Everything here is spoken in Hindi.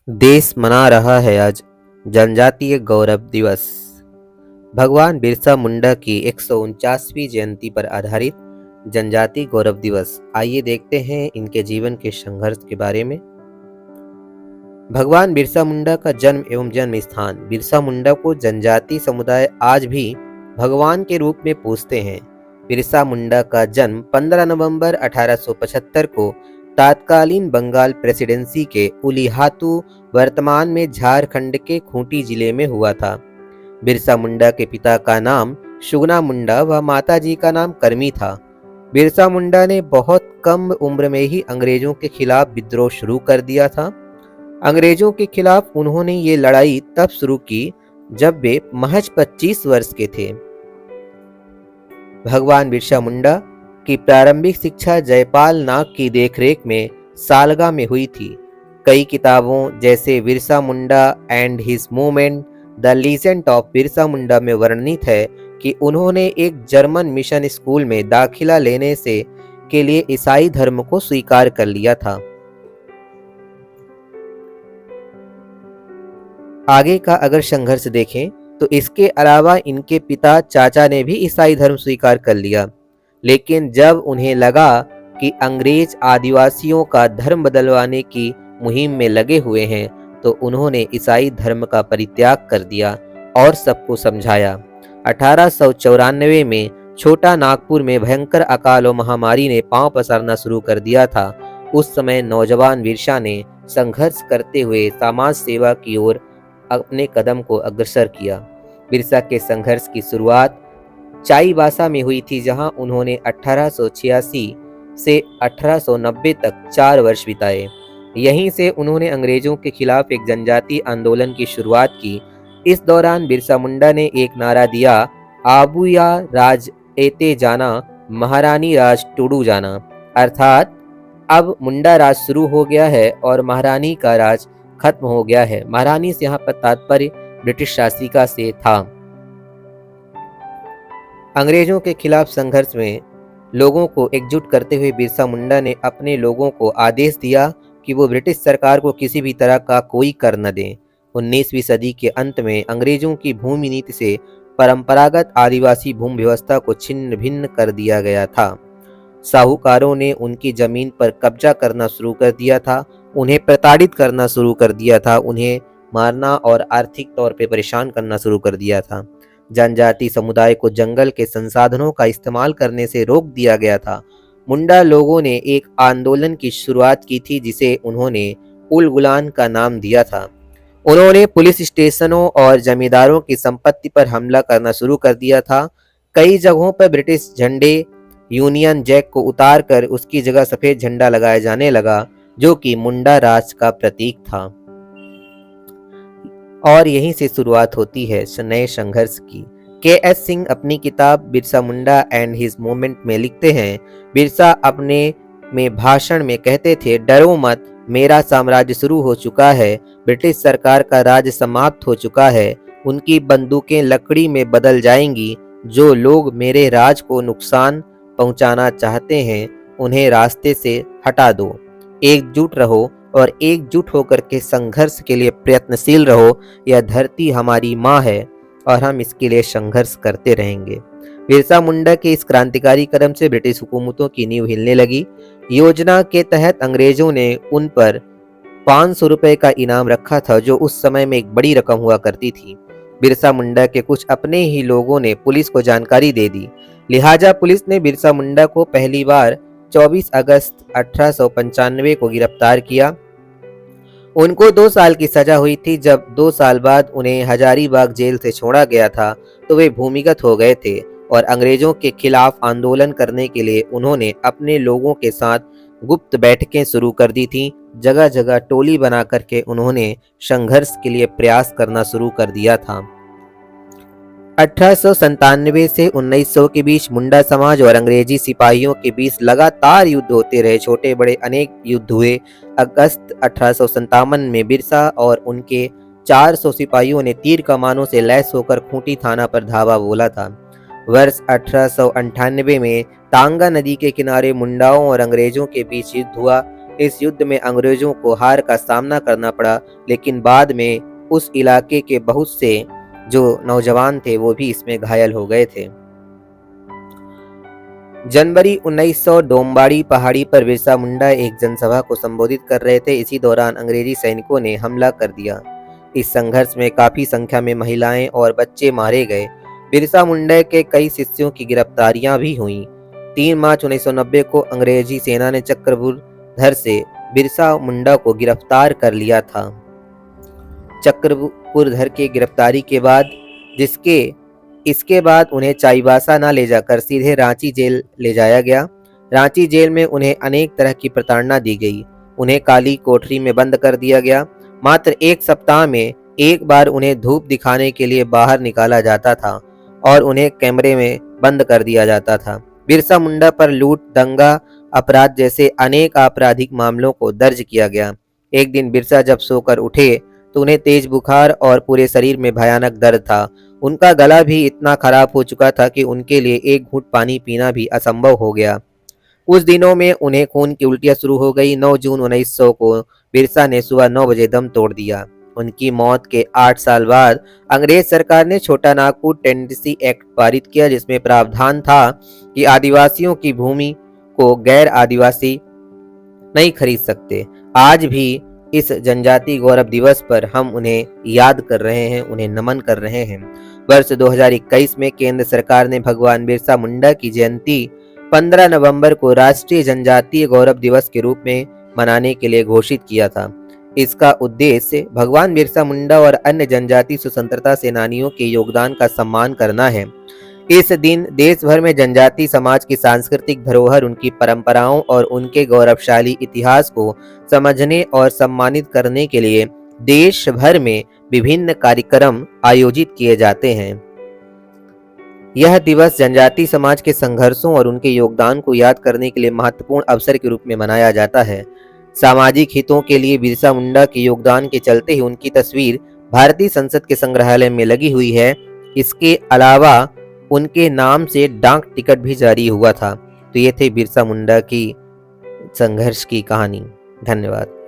देश मना रहा है आज जनजातीय गौरव दिवस। भगवान बिरसा मुंडा की 149वीं जयंती पर आधारित जनजातीय गौरव दिवस। आइए देखते हैं इनके जीवन के संघर्ष के बारे में। भगवान बिरसा मुंडा का जन्म एवं जन्म स्थान। बिरसा मुंडा को जनजातीय समुदाय आज भी भगवान के रूप में पूजते हैं। बिरसा मुंडा का जन्म 15 नवंबर 1875 को तत्कालीन बंगाल प्रेसिडेंसी के उलिहातू, वर्तमान में झारखंड के खूंटी जिले में हुआ था। बिरसा मुंडा के पिता का नाम शुगना मुंडा व माताजी का नाम करमी था। बिरसा मुंडा ने बहुत कम उम्र में ही अंग्रेजों के खिलाफ विद्रोह शुरू कर दिया था। अंग्रेजों के खिलाफ उन्होंने ये लड़ाई तब शुरू की जब वे महज 25 वर्ष के थे। भगवान बिरसा मुंडा की प्रारंभिक शिक्षा जयपाल नाग की देखरेख में सालगा में हुई थी। कई किताबों जैसे Birsa Munda and his movement, the legend of Birsa Munda में वर्णित है कि उन्होंने एक जर्मन मिशन स्कूल में दाखिला लेने से के लिए ईसाई धर्म को स्वीकार कर लिया था। आगे का अगर संघर्ष देखें तो इसके अलावा इनके पिता चाचा ने भी ईसाई धर्म स्वीकार कर लिया, लेकिन जब उन्हें लगा कि अंग्रेज आदिवासियों का धर्म बदलवाने की मुहिम में लगे हुए हैं तो उन्होंने ईसाई धर्म का परित्याग कर दिया और सबको समझाया। 1894 में छोटा नागपुर में भयंकर अकाल और महामारी ने पांव पसारना शुरू कर दिया था। उस समय नौजवान बिरसा ने संघर्ष करते हुए समाज सेवा की ओर अपने कदम को अग्रसर किया। बिरसा के संघर्ष की शुरुआत चाईबासा में हुई थी, जहां उन्होंने 1886 से 1890 तक 4 वर्ष बिताए। यहीं से उन्होंने अंग्रेजों के खिलाफ एक जनजातीय आंदोलन की शुरुआत की। इस दौरान बिरसा मुंडा ने एक नारा दिया, आबूया राज एते जाना, महारानी राज टूडू जाना, अर्थात अब मुंडा राज शुरू हो गया है और महारानी का राज खत्म हो गया है। महारानी से यहाँ पर तात्पर्य ब्रिटिश शासिका से था। अंग्रेजों के खिलाफ संघर्ष में लोगों को एकजुट करते हुए बिरसा मुंडा ने अपने लोगों को आदेश दिया कि वो ब्रिटिश सरकार को किसी भी तरह का कोई कर न दें। 19वीं सदी के अंत में अंग्रेजों की भूमि नीति से परंपरागत आदिवासी भूमि व्यवस्था को छिन्न भिन्न कर दिया गया था। साहूकारों ने उनकी जमीन पर कब्जा करना शुरू कर दिया था, उन्हें प्रताड़ित करना शुरू कर दिया था, उन्हें मारना और आर्थिक तौर पर परेशान करना शुरू कर दिया था। जनजाति समुदाय को जंगल के संसाधनों का इस्तेमाल करने से रोक दिया गया था। मुंडा लोगों ने एक आंदोलन की शुरुआत की थी जिसे उन्होंने उल गुलान का नाम दिया था। उन्होंने पुलिस स्टेशनों और जमींदारों की संपत्ति पर हमला करना शुरू कर दिया था। कई जगहों पर ब्रिटिश झंडे, यूनियन जैक को उतार कर उसकी जगह सफेद झंडा लगाया जाने लगा, जो कि मुंडा राज का प्रतीक था। और यहीं से शुरुआत होती है नए संघर्ष की। के.एस. सिंह अपनी किताब Birsa Munda and his movement में लिखते हैं, बिरसा अपने में भाषण में कहते थे, डरो मत, मेरा साम्राज्य शुरू हो चुका है, ब्रिटिश सरकार का राज समाप्त हो चुका है, उनकी बंदूकें लकड़ी में बदल जाएंगी। जो लोग मेरे राज को नुकसान पहुंचाना चाहते हैं उन्हें रास्ते से हटा दो। एकजुट रहो और एकजुट होकर के संघर्ष के लिए प्रयत्नशील रहो। यह धरती हमारी माँ है और हम इसके लिए संघर्ष करते रहेंगे। बिरसा मुंडा के इस क्रांतिकारी कदम से ब्रिटिश हुकूमतों की नींव हिलने लगी। योजना के तहत अंग्रेजों ने उन पर 500 रुपए का इनाम रखा था, जो उस समय में एक बड़ी रकम हुआ करती थी। बिरसा मुंडा के कुछ अपने ही लोगों ने पुलिस को जानकारी दे दी, लिहाजा पुलिस ने बिरसा मुंडा को पहली बार 24 अगस्त 1895 को गिरफ्तार किया। उनको 2 साल की सजा हुई थी। जब 2 साल बाद उन्हें हजारीबाग जेल से छोड़ा गया था तो वे भूमिगत हो गए थे और अंग्रेजों के खिलाफ आंदोलन करने के लिए उन्होंने अपने लोगों के साथ गुप्त बैठकें शुरू कर दी थी। जगह जगह टोली बना करके उन्होंने संघर्ष के लिए प्रयास करना शुरू कर दिया था। 1897 से 1900 के बीच मुंडा समाज और अंग्रेजी सिपाहियों के बीच लगातार युद्ध होते रहे। छोटे बड़े अनेक युद्ध हुए। अगस्त 1857 में बिरसा और उनके 400 सिपाहियों ने तीर कमानों से लैस होकर खूंटी थाना पर धावा बोला था। वर्ष 1898 में तांगा नदी के किनारे मुंडाओं और अंग्रेजों के बीच युद्ध हुआ। इस युद्ध में अंग्रेजों को हार का सामना करना पड़ा, लेकिन बाद में उस इलाके के बहुत से जो नौजवान थे वो भी इसमें घायल हो गए थे। जनवरी 1900 डोम्बाड़ी पहाड़ी पर बिरसा मुंडा एक जनसभा को संबोधित कर रहे थे। इसी दौरान अंग्रेजी सैनिकों ने हमला कर दिया। इस संघर्ष में काफी संख्या में महिलाएं और बच्चे मारे गए। बिरसा मुंडा के कई शिष्यों की गिरफ्तारियां भी हुईं। 3 मार्च 1990 को अंग्रेजी सेना ने चक्रबुरधर से बिरसा मुंडा को गिरफ्तार कर लिया था। चक्रबुरधर की गिरफ्तारी के बाद इसके बाद उन्हें चाईबासा न ले जाकर सीधे रांची जेल ले जाया गया। रांची जेल में उन्हें अनेक तरह की प्रताड़ना दी गई। उन्हें काली कोठरी में बंद कर दिया गया। मात्र 1 सप्ताह में एक बार उन्हें धूप दिखाने के लिए बाहर निकाला जाता था और उन्हें कैमरे में बंद कर दिया जाता था। बिरसा मुंडा पर लूट, दंगा, अपराध जैसे अनेक आपराधिक मामलों को दर्ज किया गया। एक दिन बिरसा जब सोकर उठे तो उन्हें तेज बुखार और पूरे शरीर में भयानक दर्द था। उनका गला भी इतना खराब हो चुका था कि उनके लिए एक घूंट पानी पीना भी असंभव हो गया। उस दिनों में उन्हें खून की उल्टियां शुरू हो गई। 9 जून 1900 को बिरसा ने सुबह 9 बजे दम तोड़ दिया। उनकी मौत के 8 साल बाद अंग्रेज सरकार ने छोटा नागपुर टेनेंसी एक्ट पारित किया, जिसमें प्रावधान था कि आदिवासियों की भूमि को गैर आदिवासी नहीं खरीद सकते। आज भी इस जनजाति गौरव दिवस पर हम उन्हें याद कर रहे हैं, उन्हें नमन कर रहे हैं। वर्ष 2021 में केंद्र सरकार ने भगवान बिरसा मुंडा की जयंती 15 नवंबर को राष्ट्रीय जनजातीय गौरव दिवस के रूप में मनाने के लिए घोषित किया था। इसका उद्देश्य भगवान बिरसा मुंडा और अन्य जनजाति स्वतंत्रता सेनानियों के योगदान का सम्मान करना है। इस दिन देश भर में जनजाति समाज की सांस्कृतिक धरोहर, उनकी परंपराओं और उनके गौरवशाली इतिहास को समझने और सम्मानित करने के लिए देश भर में विभिन्न कार्यक्रम आयोजित किए जाते हैं। यह दिवस जनजाति समाज के संघर्षों और उनके योगदान को याद करने के लिए महत्वपूर्ण अवसर के रूप में मनाया जाता है। सामाजिक हितों के लिए बिरसा मुंडा के योगदान के चलते ही उनकी तस्वीर भारतीय संसद के संग्रहालय में लगी हुई है। इसके अलावा उनके नाम से डाक टिकट भी जारी हुआ था। तो ये थे बिरसा मुंडा की संघर्ष की कहानी। धन्यवाद।